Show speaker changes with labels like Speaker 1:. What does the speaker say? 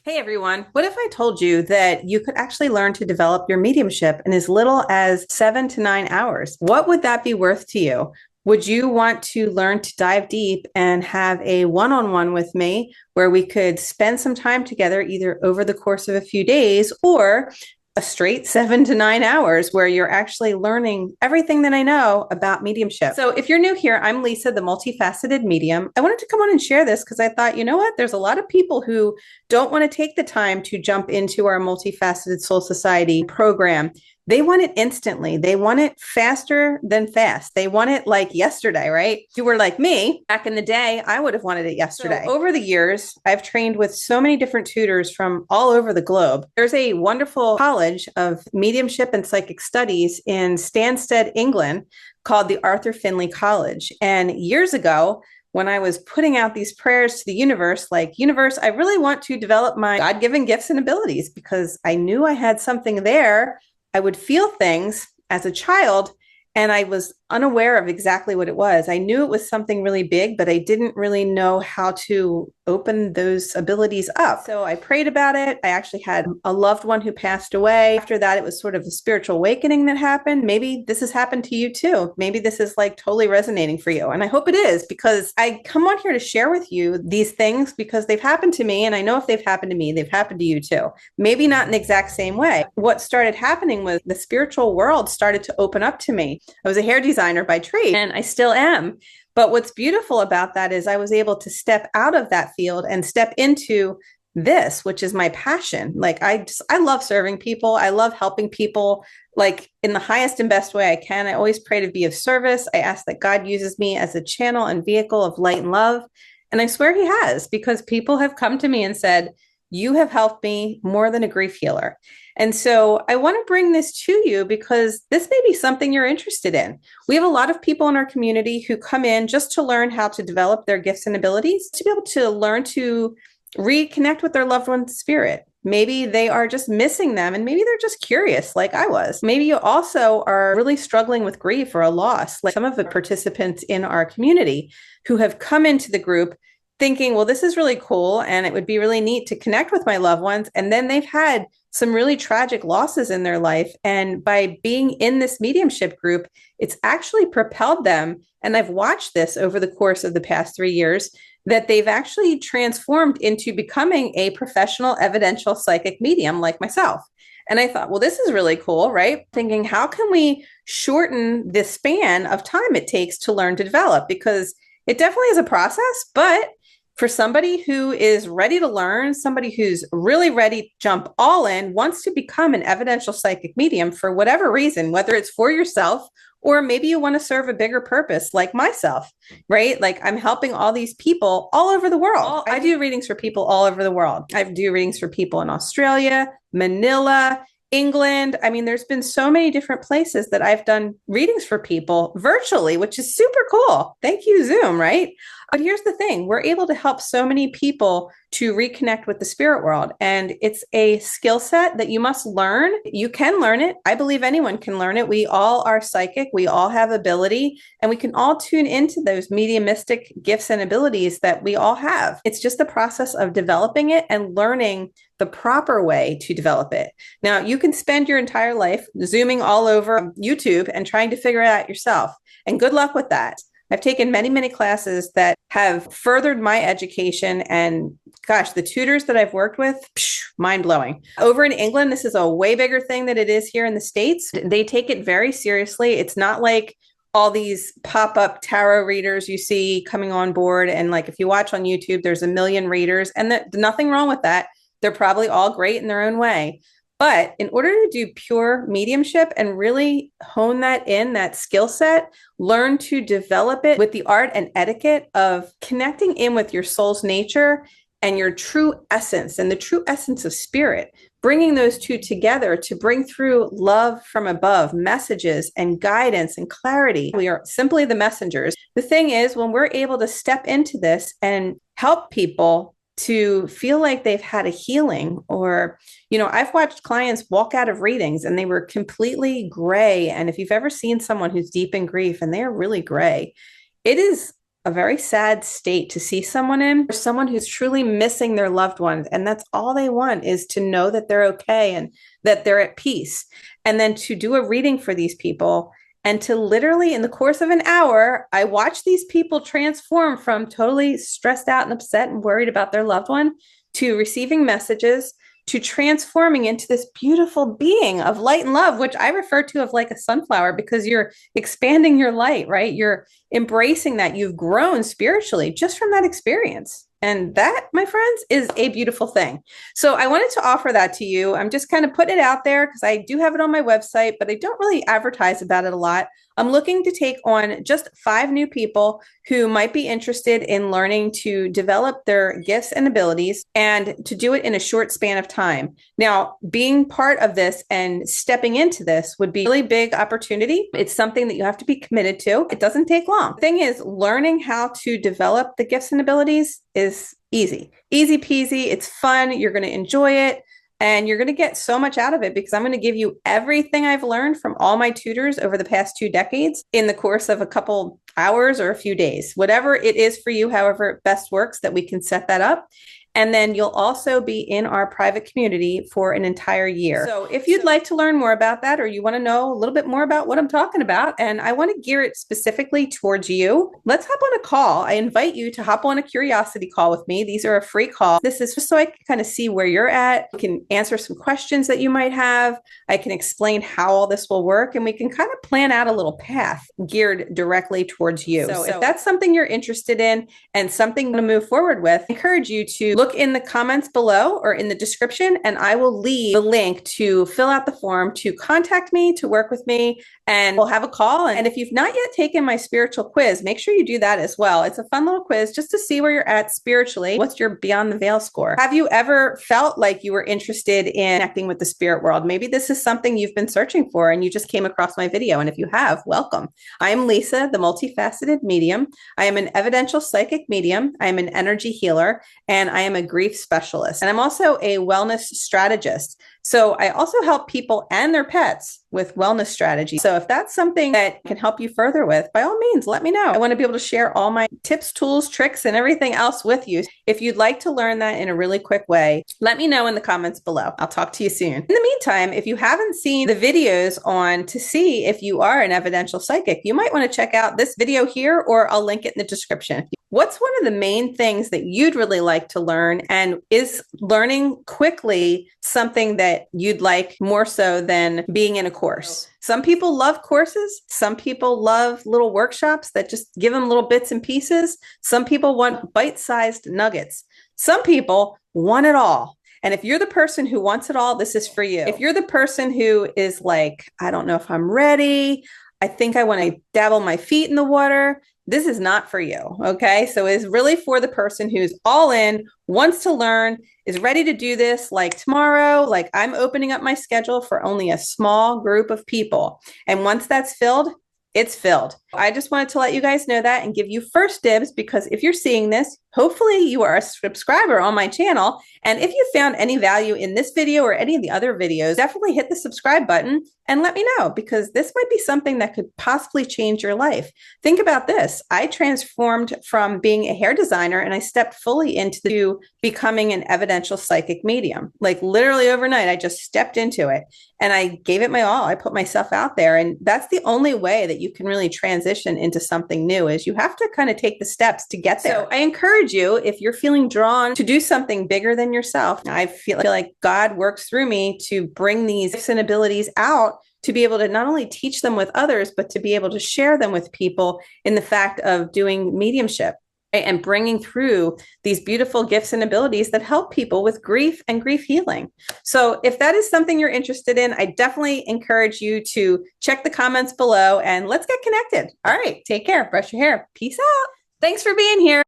Speaker 1: Hey everyone, what if I told you that you could actually learn to develop your mediumship in as little as 7 to 9 hours? What would that be worth to you? Would you want to learn to dive deep and have a one on one with me where we could spend some time together, either over the course of a few days or a straight 7 to 9 hours where you're actually learning everything that I know about mediumship? So, if you're new here, I'm Lisa, the multifaceted medium. I wanted to come on and share this because I thought, you know what? There's a lot of people who don't want to take the time to jump into our Multifaceted Soul Society program. They want it instantly. They want it faster than fast. They want it like yesterday, right? If you were like me back in the day, I would have wanted it yesterday. So over the years, I've trained with so many different tutors from all over the globe. There's a wonderful college of mediumship and psychic studies in Stansted, England, called the Arthur Findlay College. And years ago, when I was putting out these prayers to the universe, like, universe, I really want to develop my God given gifts and abilities because I knew I had something there. I would feel things as a child, and I was unaware of exactly what it was. I knew it was something really big, but I didn't really know how to open those abilities up. So I prayed about it. I actually had a loved one who passed away. After that, it was sort of a spiritual awakening that happened. Maybe this has happened to you too. Maybe this is like totally resonating for you. And I hope it is, because I come on here to share with you these things because they've happened to me. And I know if they've happened to me, they've happened to you too. Maybe not in the exact same way. What started happening was the spiritual world started to open up to me. I was a hair designer by trade, and I still am. But what's beautiful about that is I was able to step out of that field and step into this, which is my passion. Like, I love serving people. I love helping people, like, in the highest and best way I can. I always pray to be of service. I ask that God uses me as a channel and vehicle of light and love. And I swear he has, because people have come to me and said, you have helped me more than a grief healer. And so I want to bring this to you because this may be something you're interested in. We have a lot of people in our community who come in just to learn how to develop their gifts and abilities, to be able to learn to reconnect with their loved one's spirit. Maybe they are just missing them, and maybe they're just curious like I was. Maybe you also are really struggling with grief or a loss, like some of the participants in our community who have come into the group thinking, well, this is really cool and it would be really neat to connect with my loved ones. And then they've had some really tragic losses in their life. And by being in this mediumship group, it's actually propelled them. And I've watched this over the course of the past 3 years, that they've actually transformed into becoming a professional evidential psychic medium like myself. And I thought, well, this is really cool, right? Thinking, how can we shorten the span of time it takes to learn to develop? Because it definitely is a process, but for somebody who is ready to learn, somebody who's really ready to jump all in, wants to become an evidential psychic medium for whatever reason, whether it's for yourself or maybe you want to serve a bigger purpose like myself, right? Like, I'm helping all these people all over the world. I do readings for people all over the world. I do readings for people in Australia, Manila, England. I mean, there's been so many different places that I've done readings for people virtually, which is super cool. Thank you, Zoom, right? But here's the thing, we're able to help so many people to reconnect with the spirit world. And it's a skill set that you must learn. You can learn it. I believe anyone can learn it. We all are psychic. We all have ability, and we can all tune into those mediumistic gifts and abilities that we all have. It's just the process of developing it and learning the proper way to develop it. Now, you can spend your entire life zooming all over YouTube and trying to figure it out yourself. And good luck with that. I've taken many, many classes that have furthered my education, and gosh, the tutors that I've worked with, mind blowing. Over in England, this is a way bigger thing than it is here in the States. They take it very seriously. It's not like all these pop-up tarot readers you see coming on board. And like, if you watch on YouTube, there's a million readers, and nothing wrong with that. They're probably all great in their own way. But in order to do pure mediumship and really hone that skill set, learn to develop it with the art and etiquette of connecting in with your soul's nature and your true essence and the true essence of spirit, bringing those two together to bring through love from above, messages and guidance and clarity. We are simply the messengers. The thing is, when we're able to step into this and help people to feel like they've had a healing, or, I've watched clients walk out of readings and they were completely gray. And if you've ever seen someone who's deep in grief and they're really gray, it is a very sad state to see someone in, or someone who's truly missing their loved ones. And that's all they want, is to know that they're okay and that they're at peace. And then to do a reading for these people, and to literally, in the course of an hour, I watch these people transform from totally stressed out and upset and worried about their loved one to receiving messages, to transforming into this beautiful being of light and love, which I refer to as like a sunflower, because you're expanding your light, right? You're embracing that. You've grown spiritually just from that experience. And that, my friends, is a beautiful thing. So I wanted to offer that to you. I'm just kind of putting it out there because I do have it on my website, but I don't really advertise about it a lot. I'm looking to take on just 5 new people who might be interested in learning to develop their gifts and abilities, and to do it in a short span of time. Now, being part of this and stepping into this would be a really big opportunity. It's something that you have to be committed to. It doesn't take long. The thing is, learning how to develop the gifts and abilities is easy peasy. It's fun. You're going to enjoy it. And you're going to get so much out of it, because I'm going to give you everything I've learned from all my tutors over the past 2 decades in the course of a couple hours or a few days, whatever it is for you, however it best works, that we can set that up. And then you'll also be in our private community for an entire year. So if you'd like to learn more about that, or you want to know a little bit more about what I'm talking about, and I want to gear it specifically towards you, let's hop on a call. I invite you to hop on a curiosity call with me. These are a free call. This is just so I can kind of see where you're at. I can answer some questions that you might have. I can explain how all this will work, and we can kind of plan out a little path geared directly towards you. So if that's something you're interested in and something to move forward with, I encourage you to look in the comments below or in the description, and I will leave the link to fill out the form to contact me, to work with me, and we'll have a call. And if you've not yet taken my spiritual quiz, make sure you do that as well. It's a fun little quiz just to see where you're at spiritually. What's your Beyond the Veil score? Have you ever felt like you were interested in connecting with the spirit world? Maybe this is something you've been searching for and you just came across my video. And if you have, welcome. I am Lisa, the multifaceted medium. I am an evidential psychic medium. I am an energy healer, and I am a grief specialist. And I'm also a wellness strategist. So I also help people and their pets with wellness strategies. So if that's something that can help you further with, by all means, let me know. I want to be able to share all my tips, tools, tricks, and everything else with you. If you'd like to learn that in a really quick way, let me know in the comments below. I'll talk to you soon. In the meantime, if you haven't seen the videos on to see if you are an evidential psychic, you might want to check out this video here, or I'll link it in the description. What's one of the main things that you'd really like to learn? And is learning quickly something that you'd like more so than being in a course? Some people love courses. Some people love little workshops that just give them little bits and pieces. Some people want bite-sized nuggets. Some people want it all. And if you're the person who wants it all, this is for you. If you're the person who is like, I don't know if I'm ready, I think I want to dabble my feet in the water, this is not for you, okay? So it's really for the person who's all in, wants to learn, is ready to do this like tomorrow. Like, I'm opening up my schedule for only a small group of people. And once that's filled, it's filled. I just wanted to let you guys know that and give you first dibs, because if you're seeing this, hopefully you are a subscriber on my channel. And if you found any value in this video or any of the other videos, definitely hit the subscribe button and let me know, because this might be something that could possibly change your life. Think about this. I transformed from being a hair designer and I stepped fully into becoming an evidential psychic medium. Like, literally overnight, I just stepped into it and I gave it my all. I put myself out there. And that's the only way that you can really transition into something new, is you have to kind of take the steps to get there. So I encourage you, if you're feeling drawn to do something bigger than yourself, I feel like God works through me to bring these gifts and abilities out, to be able to not only teach them with others, but to be able to share them with people in the fact of doing mediumship, right? And bringing through these beautiful gifts and abilities that help people with grief and grief healing. So if that is something you're interested in, I definitely encourage you to check the comments below and let's get connected. All right, take care, brush your hair. Peace out. Thanks for being here.